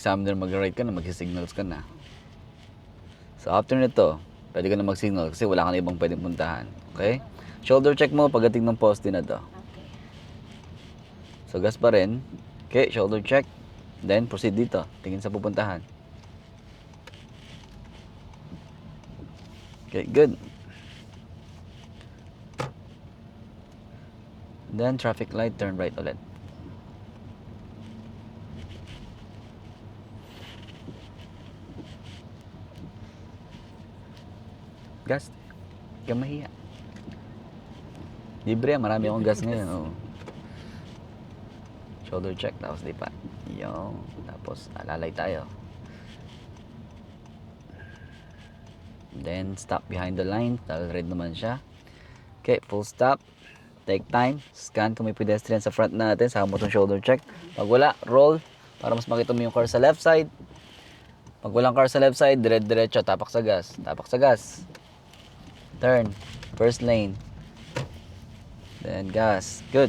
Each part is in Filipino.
examiner mag-right ka na, mag-signals ka na. So after nito, pwede ka na mag-signal kasi wala ka na ibang pwedeng puntahan. Okay? Shoulder check mo pagdating ng poste na to. Okay. So gas pa rin. Okay, shoulder check. Then proceed dito. Tingin sa pupuntahan. Okay, good. Then traffic light, turn right ulit. Gas. Huwag kang mahiya. Libre, marami akong gas ngayon. Oo. Shoulder check, tapos lipat. Yung, tapos alalay tayo. Then stop behind the line, dahil red naman siya. Okay, full stop. Take time, scan kung may pedestrian sa front natin, saka mo itong shoulder check. Pag wala, roll, para mas makita mo yung car sa left side. Pag walang car sa left side, dire-diretso, tapak sa gas. Tapak sa gas. Turn, first lane. Then gas, good.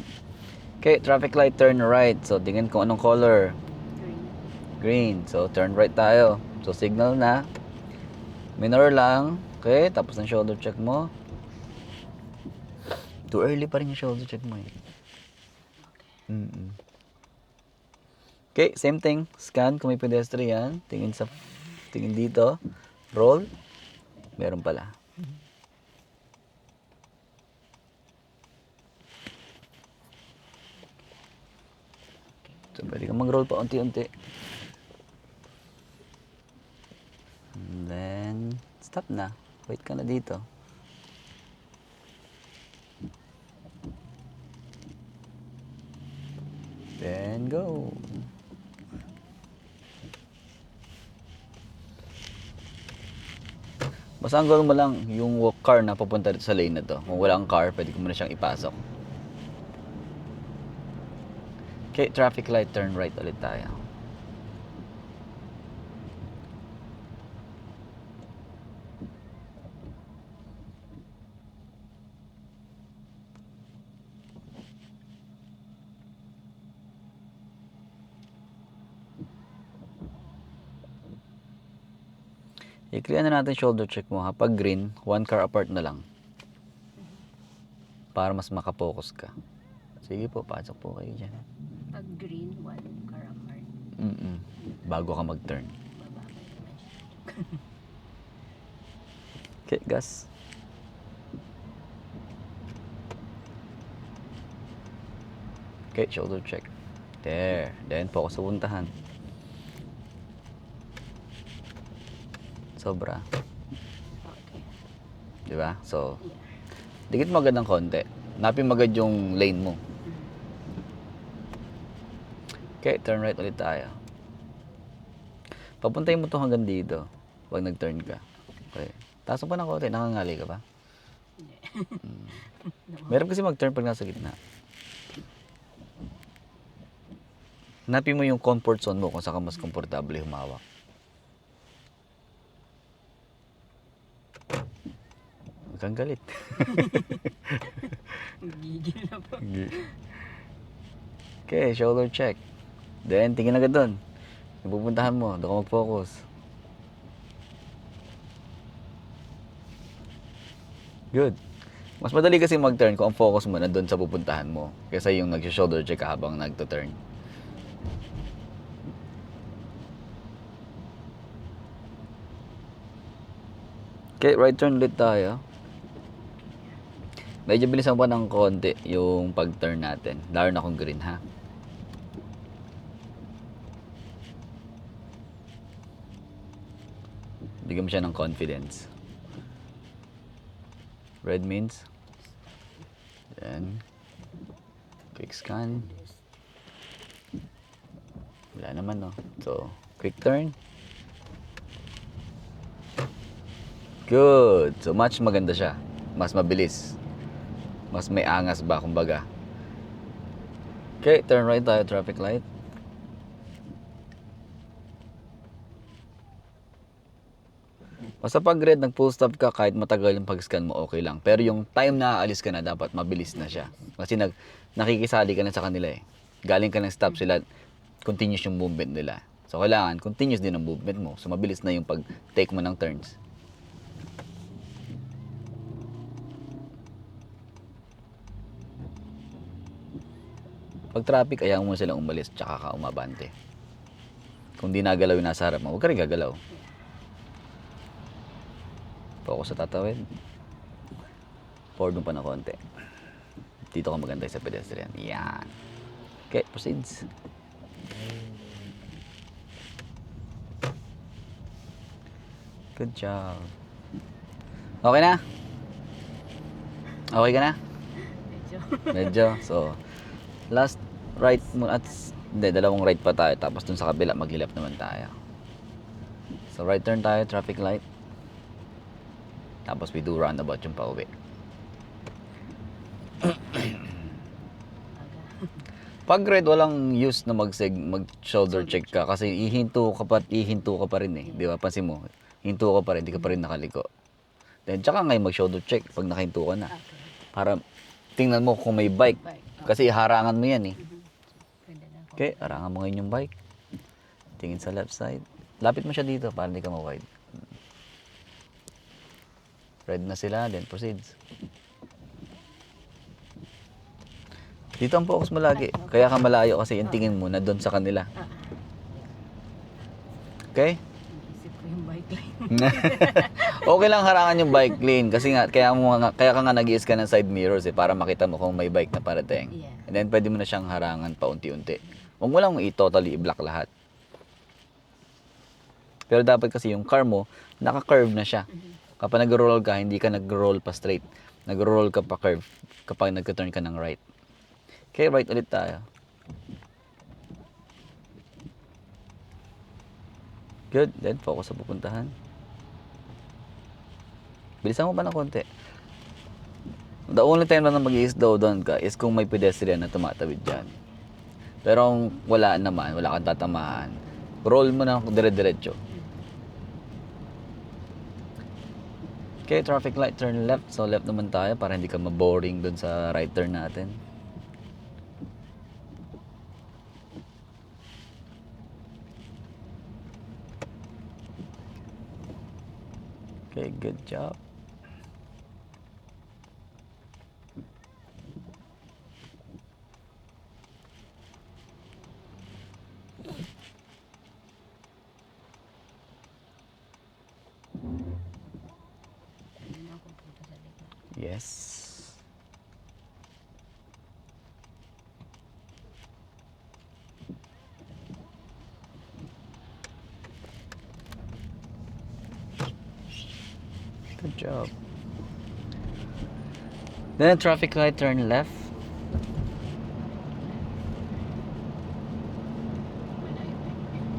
Okay, traffic light, turn right. So, tingin kung anong color. Green. So, turn right tayo. So, signal na. Minor lang. Okay, tapos ng shoulder check mo. Too early pa rin yung shoulder check mo eh. Okay, same thing. Scan kung may pedestrian. Tingin dito. Roll. Meron pala. So, pwede kang mag-roll pa unti-unti. And then, stop na. Wait ka na dito. Then, go. Basta ang goal mo lang, yung car na papunta dito sa lane na to. Kung wala kang car, pwede ko muna siyang ipasok. Okay, traffic light, turn right ulit tayo. I-clear na natin shoulder check mo ha. Pag green, one car apart na lang. Para mas makapokus ka. Sige po, pasok po kayo dyan. Pag green, one car apart. Bago ka mag-turn. Bababa naman siya. Okay, gas. Okay, shoulder check. There. Then, focus sa puntahan. Sobra. Okay. Diba? So, Yeah. dikit mo agad ng konti. Napin mo agad yung lane mo. Okay, turn right ulit tayo. Papuntayin mo to hanggang dito. Pag nag-turn ka. Okay. Taas mo pa ng konti. Nakangali ka ba? Hindi. Meron kasi mag-turn pag nasa gitna. Hanapin mo yung comfort zone mo kung saan ka mas komportable humawak. Huwag kang galit. Gigil na po. Okay, shoulder check. Then, tingin agad doon. Yung pupuntahan mo, doon ka mag-focus. Good. Mas madali kasi mag-turn kung ang focus mo na doon sa pupuntahan mo kaysa yung nag-shoulder check ka habang nagto-turn. Okay, right turn ulit tayo. Medyo bilisan pa ng konti yung pag-turn natin. Lalo na kung green ha. Bigyan mo siya ng confidence. Red means. Then, quick scan. Wala naman no. So, quick turn. Good. So, much maganda siya. Mas mabilis. Mas may angas ba, kumbaga. Okay, turn right tayo, traffic light. Basta pag red, nag full stop ka, kahit matagal yung pag-scan mo, okay lang. Pero yung time na aalis ka na, dapat mabilis na siya. Kasi nakikisali ka na sa kanila eh. Galing ka ng stop sila, continuous yung movement nila. So, kailangan continuous din ang movement mo. So, mabilis na yung pag-take mo ng turns. Pag traffic, ayaw mo silang umalis tsaka ka umabante. Kung di nagalaw yung nasa harap mo, huwag ka rin gagalaw. Focus sa tatawid. Forward mo pa na konti. Dito ka magantay sa pedestrian. Yan. Okay, proceeds. Good job. Okay na? Okay ka na? Medyo. Medyo. So, last right mo at hindi, dalawang right pa tayo. Tapos dun sa kabila, mag-left naman tayo. So, right turn tayo, traffic light. Tapos we do roundabout yung pauwi. Pag red, walang use na mag-shoulder check ka kasi ihinto ka pa rin eh. Di ba? Pansin mo, hinto ka pa rin, di ka pa rin nakaliko. Then, tsaka ngayon mag-shoulder check pag nakahinto ka na. Okay. Para tingnan mo kung may bike. Bike. Kasi harangan mo yan eh. Pwede na ako. Okay, harangan mo ngayon yung bike. Tingin sa left side. Lapit mo siya dito para hindi ka ma-wide. Red na sila, then proceeds. Dito ang focus mo lagi. Kaya ka malayo kasi yung tingin mo na doon sa kanila. Okay? Isip ko yung bike lane. Okay lang harangan yung bike lane kasi nga kaya ka nga nag-i-scan ng side mirrors eh para makita mo kung may bike na parating. Yeah. And then pwede mo na siyang harangan paunti-unti. Huwag mo lang totally i-block lahat. Pero dapat kasi yung car mo naka-curve na siya. Kapag nag-roll ka, hindi ka nag-roll pa straight. Nag-roll ka pa curve kapag nag-turn ka ng right. Okay, right ulit tayo. Good. Then, focus sa pupuntahan. Bilisan mo pa ng konti. The only time na mag-i-slow down ka is kung may pedestrian na tumatawid dyan. Pero kung wala naman, wala kang tatamaan, roll mo na dire-diretso. Okay, traffic light, turn left. So, left naman tayo para hindi ka maboring doon sa right turn natin. Okay, good job. Pwede na ako punta sa likod. Yes. Good job. Then traffic light, turn left. Malayo pa yun.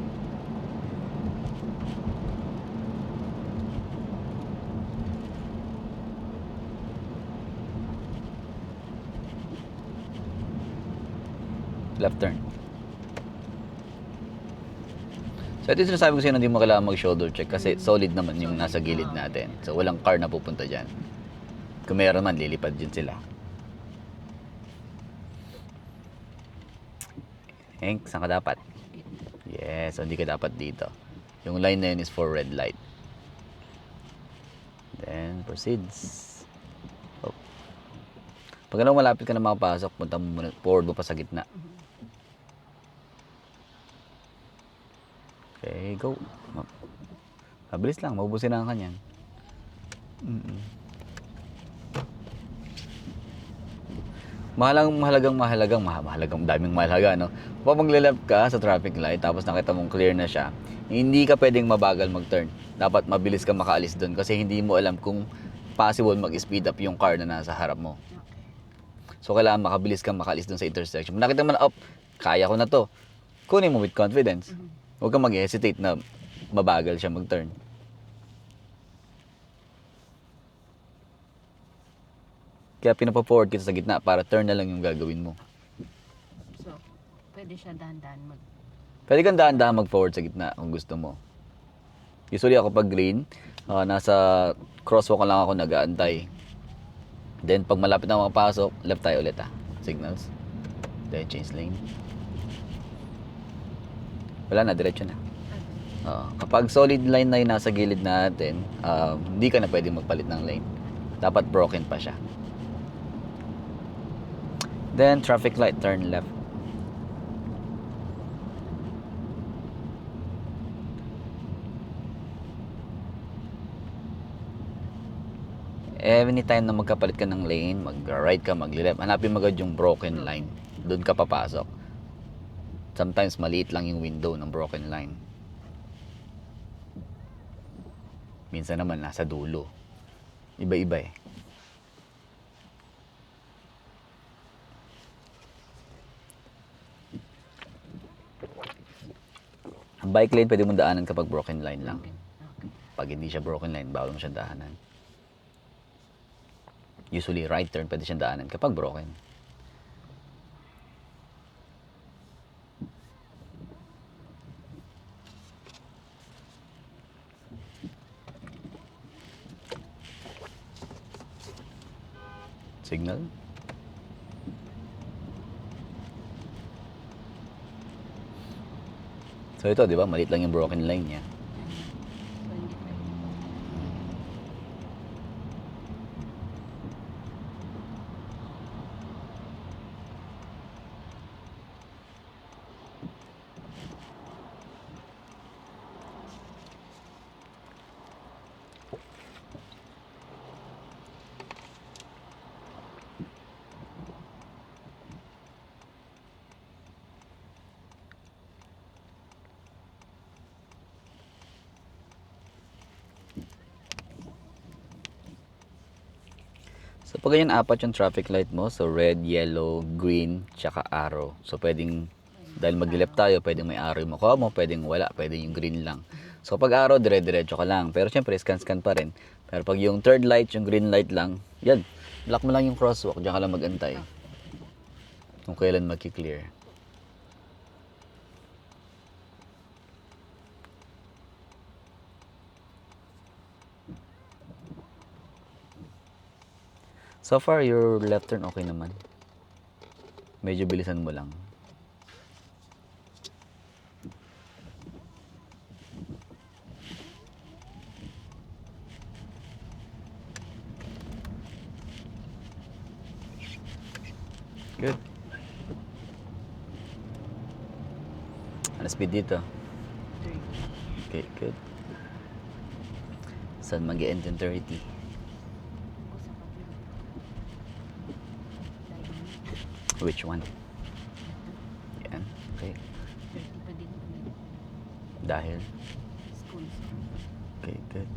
Left turn. So ito yung sinasabi ko sa'yo na hindi mo kailangan mag-shoulder check kasi solid naman yung nasa gilid natin. So walang car na pupunta dyan. Kung meron man, lilipad dyan sila. Hank, saan ka dapat? Yes, so hindi ka dapat dito. Yung line na yun is for red light. Then, proceeds. Oh. Pag alam malapit ka na makapasok, punta mo muna, forward mo pa sa gitna. Okay, go. Mabilis lang, maubusin na ang kanyan. Mahalagang daming mahalaga, no? Kapag magle-left ka sa traffic light, tapos nakita mong clear na siya, hindi ka pwedeng mabagal mag-turn. Dapat mabilis ka makaalis doon kasi hindi mo alam kung possible mag-speed up yung car na nasa harap mo. So, kailangan makabilis kang makaalis doon sa intersection. Kung nakita mo na, kaya ko na to. Kunin mo with confidence. Huwag kang mag-hesitate na mabagal siya mag-turn. Kaya pinapa-forward kita sa gitna para turn na lang yung gagawin mo. So, pwede siya dahan-dahan mag... Pwede kang dahan-dahan mag-forward sa gitna kung gusto mo. Usually ako pag green, nasa crosswalk lang ako nag-aantay. Then pag malapit na makapasok, left tayo ulit signals. Then change lane. Wala na, diretso na. Kapag solid line na yung nasa gilid natin, hindi ka na pwedeng magpalit ng lane. Dapat broken pa siya. Then, traffic light, turn left. Anytime na magkapalit ka ng lane, mag-right ka, mag-left, hanapin mo agad yung broken line. Doon ka papasok. Sometimes, maliit lang yung window ng broken line. Minsan naman, nasa dulo. Iba-iba eh. Ang bike lane, pwede mong daanan kapag broken line lang. Okay. Pag hindi siya broken line, bawal mo siyang daanan. Usually, right turn, pwede siyang daanan kapag broken. Signal. So ito, di ba? Maliit lang yung broken line niya. So, hindi pwede. So pag ganyan, apat yung traffic light mo. So red, yellow, green, tsaka arrow. So pwedeng, dahil mag-left tayo, pwedeng may arrow yung mukha mo, pwedeng wala, pwedeng yung green lang. So pag arrow, dire-diretso ka lang. Pero syempre, scan-scan pa rin. Pero pag yung third light, yung green light lang, yan. Block mo lang yung crosswalk, diyan ka lang mag-antay. Kung kailan magki-clear. So far, your left turn okay naman. Medyo bilisan mo lang. Good. Ano speed dito? 3. Okay, good. Saan mag-end yung 30? Ako sa kabila. Dahil Which one? Yan. Okay. 30 pa din kami. Dahil? School. Okay, good.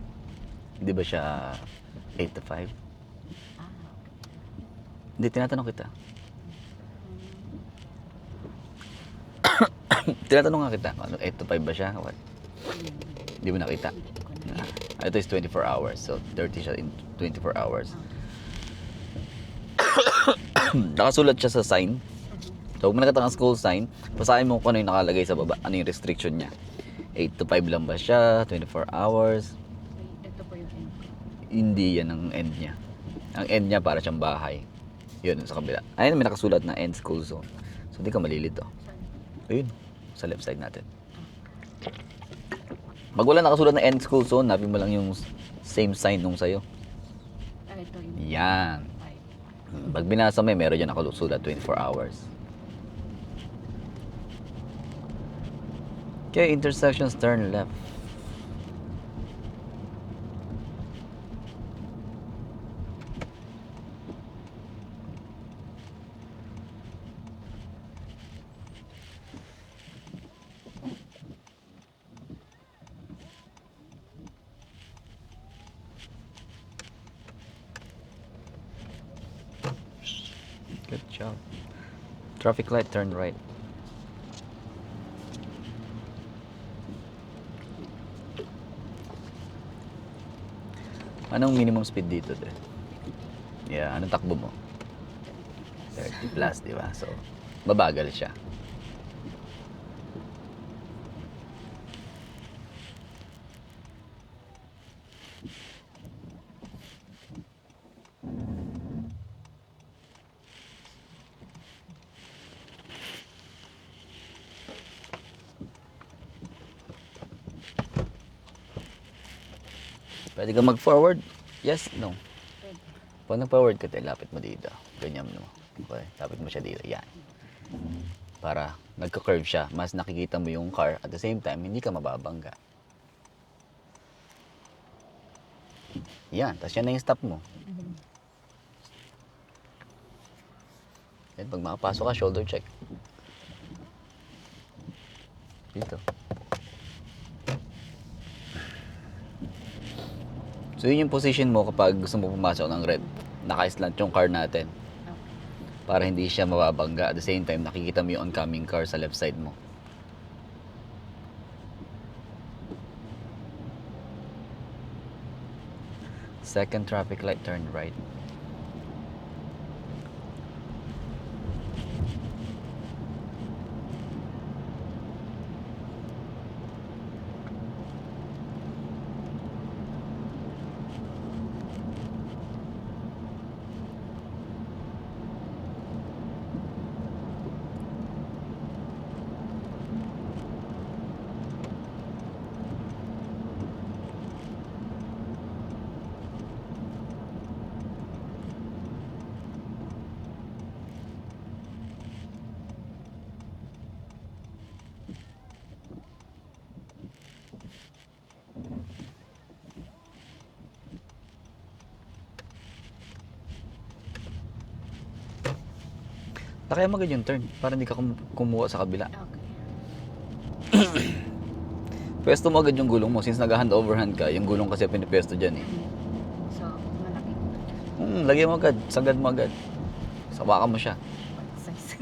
Hindi ba siya 8 to 5? Okay. Hindi, tinatanong kita. Tinatanong nga kita. Ano, 8 to 5 ba siya? What? Hindi mo nakita. Hindi ko na. Ito is 24 hours. So, 30 siya in 24 hours. Nakasulat siya sa sign. So, kung nakita kang school sign, basahin mo kung ano yung nakalagay sa baba. Ano yung restriction niya. 8 to 5 lang ba siya? 24 hours? Ay, ito pa yung end ko. Hindi yan ang end niya. Ang end niya para siyang bahay. Yun, sa kabila. Ayun, may nakasulat na end school zone. So, hindi ka malilito. Saan? Ayun, sa left side natin. Pag wala nakasulat na end school zone, napin mo lang yung same sign nung sa'yo. Ah, ito yung Yan. 5. Pag binasa mo, meron dyan nakasulat 24 hours. Okay, intersections, turn left. Good job. Traffic light, turn right. Anong minimum speed dito, de? Yeah, anong takbo mo? 30 plus, di ba? So, babagal siya. Pwede ka mag-forward? Yes, no. Pwede. Pag nag-forward ka, lapit mo dito. Ganyan mo. Okay, lapit mo siya dito. Yan. Para nagka-curve siya. Mas nakikita mo yung car. At the same time, hindi ka mababangga. Yan. Tapos yan na yung stop mo. Yan, pag makapasok ka, shoulder check. Dito. So yun yung position mo kapag gusto mo pumasok ng red. Naka-slant yung car natin. Okay. Para hindi siya mababangga. At the same time, nakikita mo yung oncoming car sa left side mo. Second traffic light, turn right. Kaya magad yung turn para hindi ka kumuha sa kabila. Okay. Pwesto mo agad yung gulong mo since nag-hand over hand ka. Yung gulong kasi pinipwesto dyan eh. So, malaki. Lagyan mo agad. Sagad mo agad. Sawakan mo siya. What size?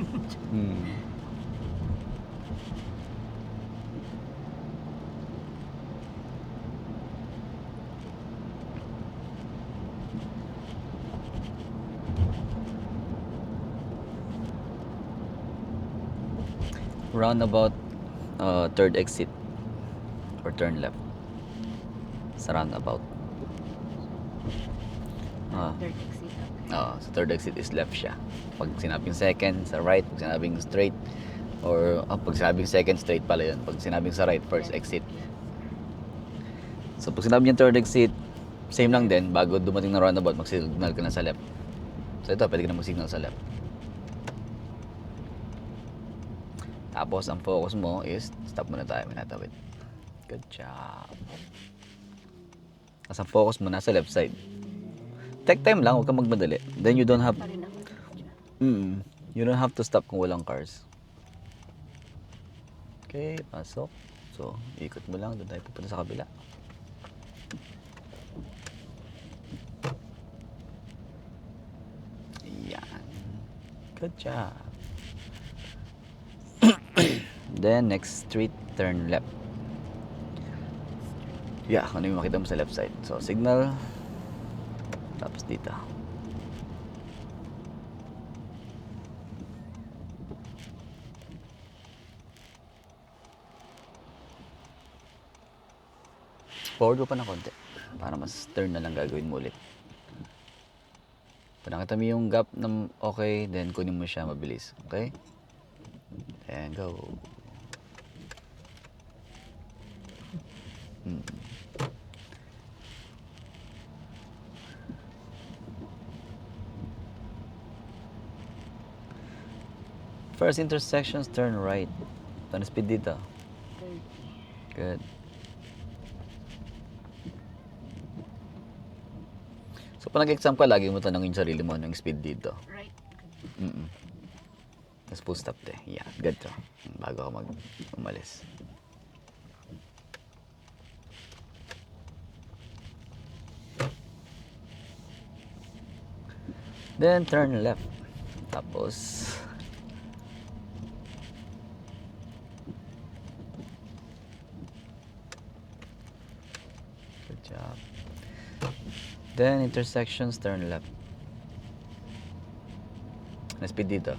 Roundabout, third exit. Or turn left. Sa roundabout. Third exit. Okay. So third exit is left siya. Pag sinabing second, sa right. Pag sinabing straight, or pag sinabing second, straight pala yun. Pag sinabing sa right, first exit. So pag sinabing yung third exit, same lang din. Bago dumating na roundabout, mag-signal ka na sa left. So ito, pwede ka na mag-signal sa left. Tapos ang focus mo is, stop muna tayo, minatawid. Good job. Tapos ang focus mo nasa left side. Take time lang, huwag kang magmadali. Then you don't have Pa rin ako. you don't have to stop kung walang cars. Okay, pasok. So, ikot mo lang, doon tayo pupunta sa kabila. Yan. Good job. Then, next street, turn left. Yeah, ano yung makita mo sa left side. So, signal. Tapos dito. Forward mo pa ng konti. Para mas turn na lang gagawin mo ulit. Pag nakita mo yung gap na okay, then kunin mo siya mabilis. Okay? And go. First intersections, turn right. Paano speed dito? 30. Good. So, pag nag-exam ka, lagi mo tanongin yung sarili mo anong speed dito. Right. Tapos full stop de. Yeah, good to. Bago ka umalis. Then, turn left. Tapos, good job. Then, intersections, turn left. Na speed dito?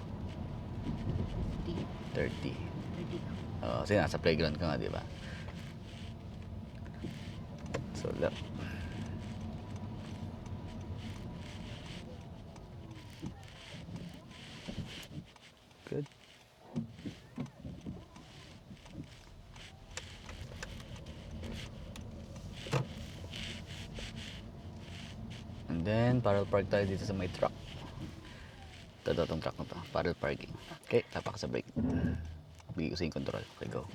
30. 30 lang. Kasi nasa playground ka nga, di ba? So, left. Good. Then, parallel park tayo dito sa may truck. Ito, itong truck na to. Parallel parking. Okay, tapak sa brake. Bigay ko sa yung control. Okay, go.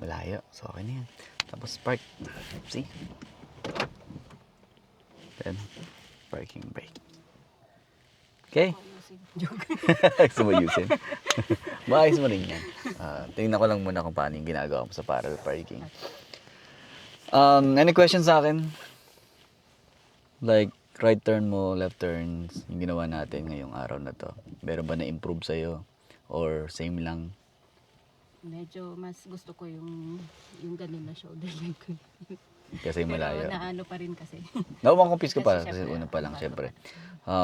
Malayo. So, okay na yan. Tapos, park. See? Then, parking brake. Okay. Joke. Gusto mo ayusin? Maayos mo rin yan. Tingnan ko lang muna kung paano yung ginagawa mo sa parallel parking. Any questions sa akin? Like, right turn mo, left turns, yung ginawa natin ngayong araw na to. Meron ba na-improve sa'yo? Or same lang? Medyo mas gusto ko yung ganun na shoulder line ko. Kasi malayo. Pero naano pa rin kasi. Nawang kumpis ko pa, Kasi kasi syempre, una pa lang, bago syempre. pa.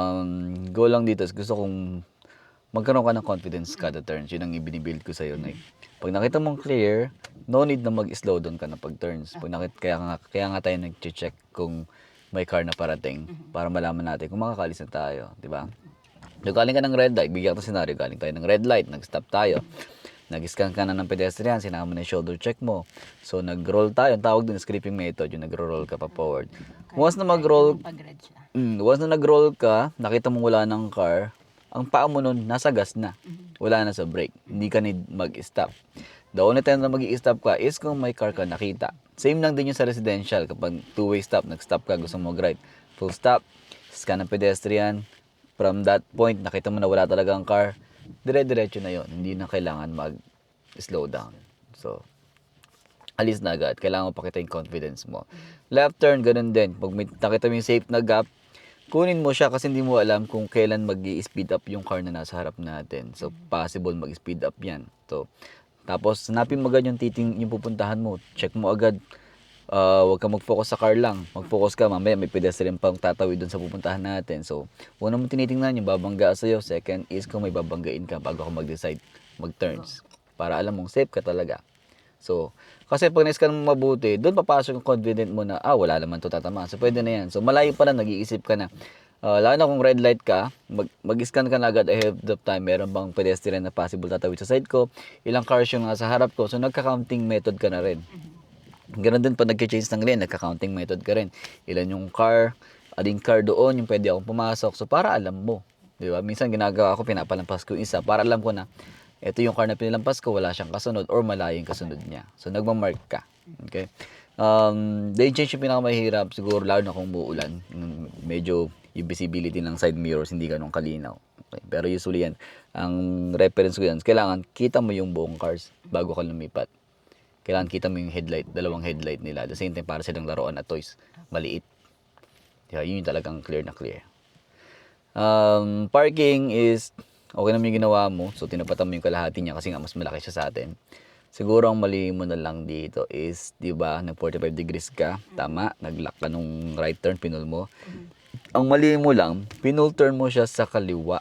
Goal lang dito is gusto kong magkaroon ka ng confidence kada turns. Yun ang ibinibuild ko sa'yo. Like, pag nakita mong clear, no need na mag-slow down ka na pag turns. Kaya nga tayo nag-check kung may car na parating para malaman natin kung makakalis na tayo. Di ba? So, galing ka ng red light, bigyan ko ng scenario, galing tayo ng red light, nag-stop tayo. Nag-scan ka na ng pedestrian, sinama mo na yung shoulder check mo. So, nag-roll tayo. Ang tawag din scraping method, yung nag-roll ka pa forward. Once na mag-roll, Pag-red siya. once na nag-roll ka, nakita mo wala ng car, ang paa mo nun, nasa gas na. Wala na sa brake. Hindi ka need mag-stop. The only time na mag-i-stop ka is kung may car ka nakita. Same lang din yung sa residential. Kapag two-way stop, nag-stop ka, gusto mo mag-right. Full stop, scan ng pedestrian. From that point, nakita mo na wala talagang car, dire-diretso na yon. Hindi na kailangan mag-slow down. So, alis na agad. Kailangan mo pakita yung confidence mo. Left turn, ganun din. Pag may nakita mo yung safe na gap, kunin mo siya kasi hindi mo alam kung kailan mag-i-speed up yung car na nasa harap natin. So, possible mag-speed up yan. So, tapos, hanapin mo agad yung yung pupuntahan mo. Check mo agad. Huwag ka mag-focus sa car lang. Mag-focus ka, mamaya may pedestrian pang tatawid doon sa pupuntahan natin. So, una mo tinitingnan yung babangga sa'yo. Second is kung may babanggain ka bago ka mag-decide mag-turns. Para alam mong safe ka talaga. So, kasi pag na-scan mo mabuti, doon papasok yung confident mo na, wala naman to tatama. So, pwede na yan. So, malayo pa lang, nag-iisip ka na. Lalo na kung red light ka, mag-scan ka na agad ahead of time. Meron bang pedestrian na possible tatawid sa side ko? Ilang cars yung nasa harap ko? So, nagka-counting method ka na rin. Ganun din pag nag-change ng lane, nagka-counting method ka rin. Ilan yung car, aling car doon, yung pwede akong pumasok. So, para alam mo. Di ba? Minsan ginagawa ko, pinapalampas ko yung isa para alam ko na ito yung car na pinilampas ko, wala siyang kasunod or malayo yung kasunod niya. So, nagmamark ka. Okay? Lane change yung pinakamahirap, siguro lalo na kung muulan. Medyo yung visibility ng side mirrors hindi ganun kalinaw. Okay? Pero usually yan, ang reference ko yan, kailangan kita mo yung buong cars bago ka lumipat. Kailangan kita mo yung headlight, dalawang headlight nila. At the same time, para silang laruan na toys. Maliit. Kaya yun yung talagang clear na clear. Parking is, okay naman yung ginawa mo. So, tinapatan mo yung kalahati niya kasi nga mas malaki siya sa atin. Siguro ang mali mo na lang dito is, di ba, nag 45 degrees ka. Tama, nag-lock ka nung right turn, pinul mo. Ang mali mo lang, pinul turn mo siya sa kaliwa.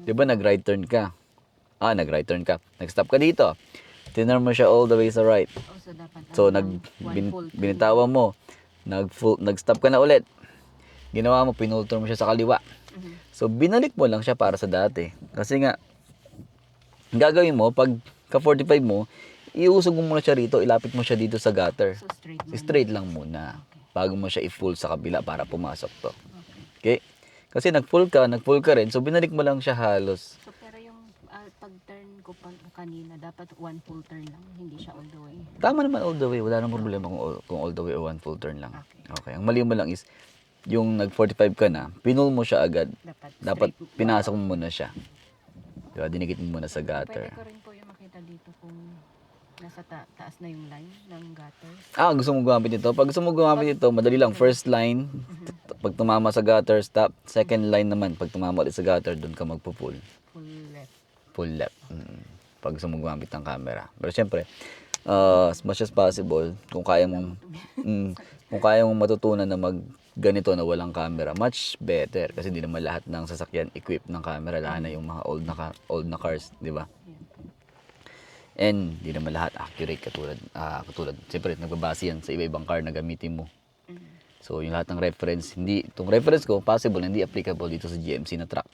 Di ba, nag-right turn ka? Nag-right turn ka. Nag-stop ka dito. Tinurn mo siya all the way sa right. So, dapat So, one full turn. binitawan mo. Nag-stop ka na ulit. Ginawa mo, pinultur mo siya sa kaliwa. So, binalik mo lang siya para sa dati. Kasi nga, gagawin mo, pag ka-45 mo, iusog mo muna siya rito, ilapit mo siya dito sa gutter. So, straight man. Straight lang muna. Okay. Bago mo siya i-full sa kabila para pumasok to. Okay? Kasi nag-full ka rin. So, binalik mo lang siya halos. So, pero yung pag-turn ko kanina, dapat one full turn lang. Hindi siya all the way. Tama naman all the way. Wala nang problema kung all the way o one full turn lang. Okay. Ang mali mo lang is yung nag-45 ka na, pinul mo siya agad. Dapat straight. pinasok mo muna siya. Diba? Dinikit mo muna sa Pwede gutter. ko rin po yung makita dito kung nasa taas na yung line ng gutter. Gusto mo gumamit ito? Pag gusto mo gumamit ito, madali lang. First line, pag tumama sa gutter, stop. Second line naman, pag tumama ulit sa gutter, doon ka magpo-pull. Full left. Full left. Pag gusto mo gumamit ng camera. Pero syempre, as much as possible, kung kaya mong matutunan na mag ganito na walang camera, much better kasi hindi naman lahat ng sasakyan equipped ng camera, lalo na yung mga old na cars, di ba? And hindi naman lahat accurate katulad siyempre nagbabase yan sa iba-ibang car na gamitin mo. So yung lahat ng reference, itong reference ko possible hindi applicable dito sa GMC na truck.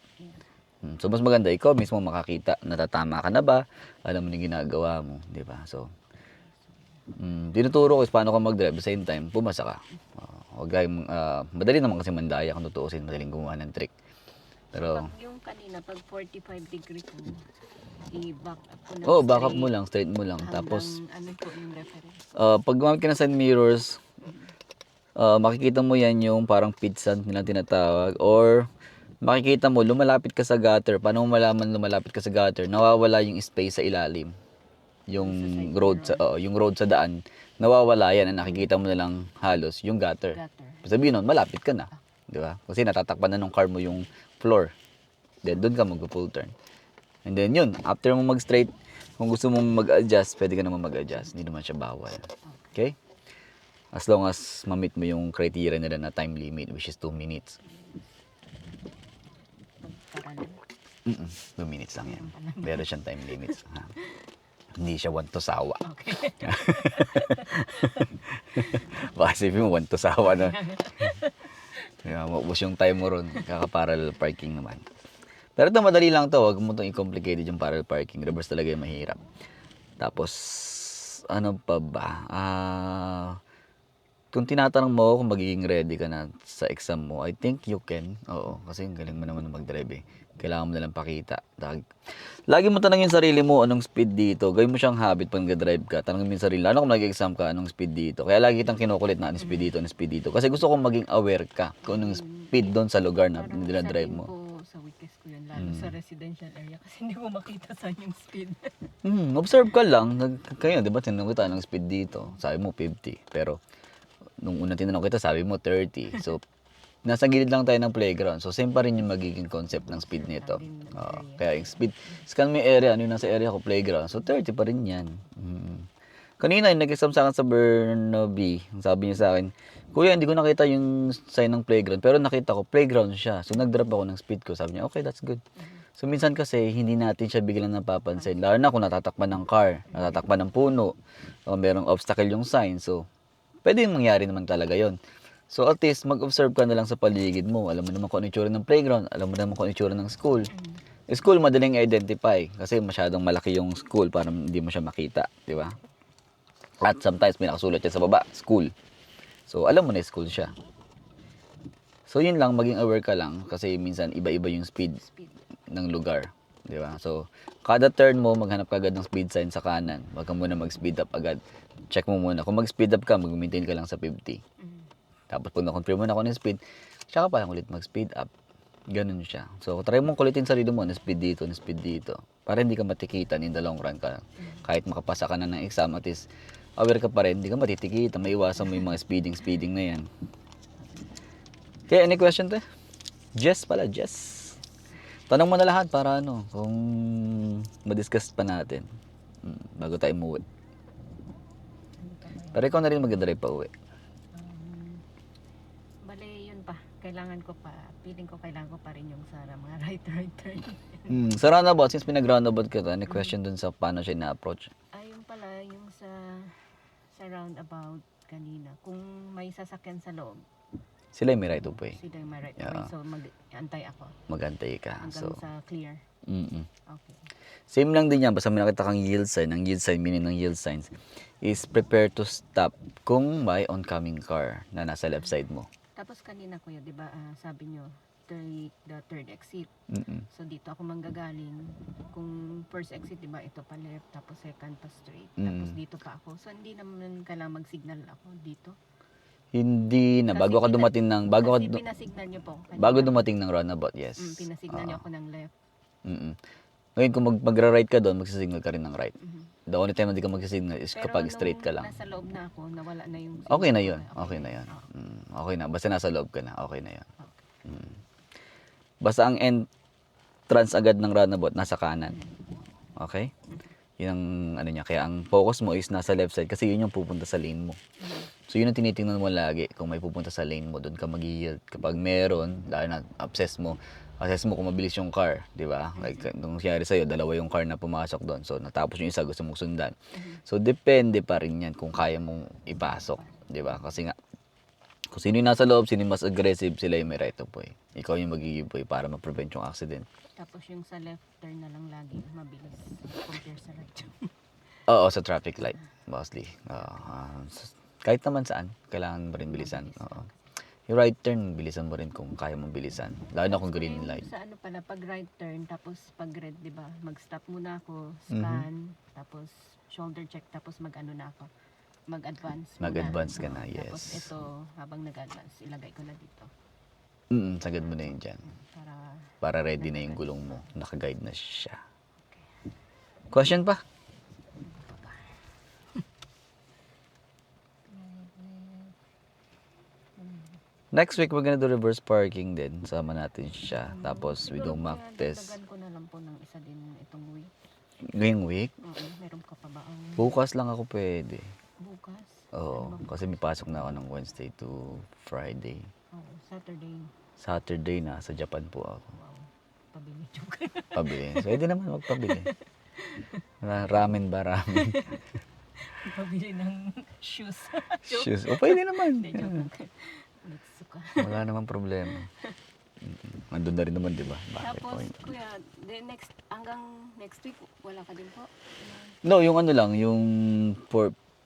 So mas maganda ikaw mismo makakita, natatama ka na ba, alam mo yung ginagawa mo, di ba? So tinuturo ko is paano ka mag-drive, at the same time pumasa ka. Madali naman kasi mandaya kung tutuusin, madaling gumawa ng trick. Pero Pag yung kanina, pag 45 degree ko, i-back up ko na back up mo lang, straight mo lang. Tapos ano po yung reference? pag gumamit ka ng side mirrors, makikita mo yan yung parang pit stand nila tinatawag, or makikita mo lumalapit ka sa gutter. Paano mo malaman lumalapit ka sa gutter? Nawawala yung space sa ilalim. Yung road sa daan, nawawala yan. Nakikita mo na lang halos yung gutter. Sabihin nun, malapit ka na. Di ba? Kasi natatakpan na ng car mo yung floor. Then, doon ka mag-full turn. And then yun, after mo mag-straight, kung gusto mong mag-adjust, pwede ka naman mag-adjust. Hindi naman siya bawal. Okay? As long as ma-meet mo yung criteria nila na time limit, which is 2 minutes. 2 minutes lang yan. Meron siyang time limits. Hindi siya want to sawa. Okay. Baka sabihin mo, want to sawa na. Maubos yung time mo ron. Kaka-parallel parking naman. Pero ito, madali lang to. Huwag mo itong i-complicated yung parallel parking. Reverse talaga yung mahirap. Tapos, ano pa ba? Kung tinatanong mo kung magiging ready ka na sa exam mo, I think you can. Oo, kasi galing mo naman mag-drive eh. Kailangan mo nalang pakita. Lagi mo tanongin yung sarili mo, anong speed dito. Gawin mo siyang habit pag nag-drive ka. Tanongin mo yung sarili, ano kung nag-exam ka, anong speed dito. Kaya lagi kitang kinukulit na anong speed dito, anong speed dito. Kasi gusto kong maging aware ka kung anong speed doon sa lugar na dinadrive mo. Sa weekends ko yun, lalo sa residential area kasi hindi ko makita saan yung speed. Observe ka lang. Kaya, di ba, tinanong kita anong speed dito. Sabi mo 50. Pero, nung unang tinanong kita, sabi mo 30. So, nasa gilid lang tayo ng playground. So, same pa rin yung magiging concept ng speed nito. Kaya yung speed, scan mo yung area, ano yung nasa area ko, playground. So, 30 pa rin yan. Kanina, yung nag-exam sa akin sa Burnaby, sabi niya sa akin, Kuya, hindi ko nakita yung sign ng playground, pero nakita ko, playground siya. So, nag-drop ako ng speed ko. Sabi niya, okay, that's good. So, minsan kasi, hindi natin siya biglang napapansin. Lalo na kung natatakpan ng car, natatakpan ng puno, o merong obstacle yung sign. So, pwede yung mangyari naman talaga yon. So, at least, mag-observe ka na lang sa paligid mo. Alam mo naman kung ano yung itsura ng playground. Alam mo naman kung ano yung itsura ng school. School, madaling identify. Kasi masyadong malaki yung school para hindi mo siya makita. Di ba? At sometimes, may nakasulat yan sa baba, school. So, alam mo na school siya. So, yun lang, maging aware ka lang. Kasi minsan, iba-iba yung speed ng lugar. Di ba? So, kada turn mo, maghanap ka agad ng speed sign sa kanan. Huwag ka muna mag-speed up agad. Check mo muna. Kung mag-speed up ka, mag-maintain ka lang sa 50. Tapos pag na-confirm mo na kung ano yung speed, tsaka pa lang ulit mag-speed up. Ganun siya. So, try mong kulitin sarili mo na speed dito, na speed dito. Para hindi ka matikitan in the long run ka. Kahit makapasa ka na ng exam, at least aware ka pa rin, hindi ka matitikitan. Maiwasan mo yung mga speeding na yan. Okay, any question te? Jess pala, Jess. Tanong mo na lahat para kung ma-discuss pa natin. Bago tayo umuwi. Pero ikaw na rin mag-drive pa uwi. Kailangan ko pa, feeling ko kailangan ko pa rin yung sa mga right turn. Sa roundabout, since pinag-roundabout ka to, any question dun sa paano siya na-approach? Ayun pala, yung sa roundabout kanina, kung may sasakyan sa loob. Sila yung may right of way. Sila yung may right of way, so mag-antay ako. Mag-antay ka. Hanggang sa clear. Okay. Same lang din yan, basta may nakita kang yield sign. Ang yield sign, meaning ng yield signs, is prepare to stop kung may oncoming car na nasa left side mo. Tapos kanina kuya, 'di ba, sabi nyo, take the third exit. So dito ako manggagaling. Kung first exit, 'di ba, ito pa left, tapos second pa straight, tapos dito pa ako. So hindi naman kailangan mag-signal ako dito. Hindi na. Bago ka dumating ng... Kasi pinasignal niyo po. kanina. Bago dumating ng roundabout, yes. Pinasignal niyo ako ng left. Mm-mm. Ngayon, kung magra-right ka doon, magsisignal ka rin ng right. Mhm. The only time na hindi ka magsisignal is Pero kapag straight ka nung lang. nasa loob na ako, nawala na yung... Okay na yun. signal. Okay na yun. Ah, Okay na. Basta nasa loob ka na. Okay na yun. okay. Basta ang entrance agad ng roundabout, nasa kanan. Okay? Yun ang ano niya. Kaya ang focus mo is nasa left side kasi yun yung pupunta sa lane mo. So yun ang tinitingnan mo lagi. Kung may pupunta sa lane mo, doon ka mag-yield. Kapag meron, lalo na assess mo kung mabilis yung car, di ba? Like, nung nangyari sa'yo, dalawa yung car na pumasok doon. So, natapos yung isa, gusto mong sundan. So, depende pa rin yan kung kaya mong ipasok, di ba? Kasi nga, kung sino yung nasa loob, sino yung mas aggressive, sila yung may right of way. Ikaw yung mag-give way para ma-prevent yung accident. Tapos yung sa left turn na lang lagi, mabilis compare sa right. Oo, sa traffic light, mostly. Kahit naman saan, kailangan mo rin bilisan. Oo. Yung right turn, bilisan mo rin kung kaya mong bilisan. Lalo na kung green light. Sa ano pala, pag right turn, tapos pag red, di ba? Mag-stop muna ako, scan, tapos shoulder check, tapos mag-ano na ako. Mag-advance muna. Mag-advance ka na, Tapos yes. ito, habang nag-advance, ilagay ko na dito. Sagad mo na yun dyan. Para, Para ready na yung gulong mo. Naka-guide na siya. Question pa? Next week, we're gonna do reverse parking din. Sama natin siya. Tapos, we do mock test. Tagan ko na lang po ng isa din itong week. Ngayong week, Oo, meron ka pa ba ang bukas lang ako pwede. bukas? Oo, kasi may pasok na ako ng Wednesday to Friday. Oo, Saturday. Saturday na, sa Japan po ako. Wow, pabili joke. Pabili. Pwede naman magpabili. Ramen ba? Ramen. Pabili ng shoes. Shoes. O, pwede naman. Hindi, joke lang. Nagsuka. Wala namang problema. Nandun na rin naman, di ba? Bakit Tapos, po yun? kuya, hanggang next week, wala ka din po? No, yung ano lang, yung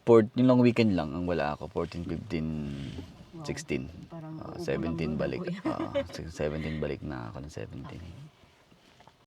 yung long weekend lang ang wala ako. 14, 15, 16. Parang 17 uulang-ulang balik. kuya. 17 balik na ako ng 17.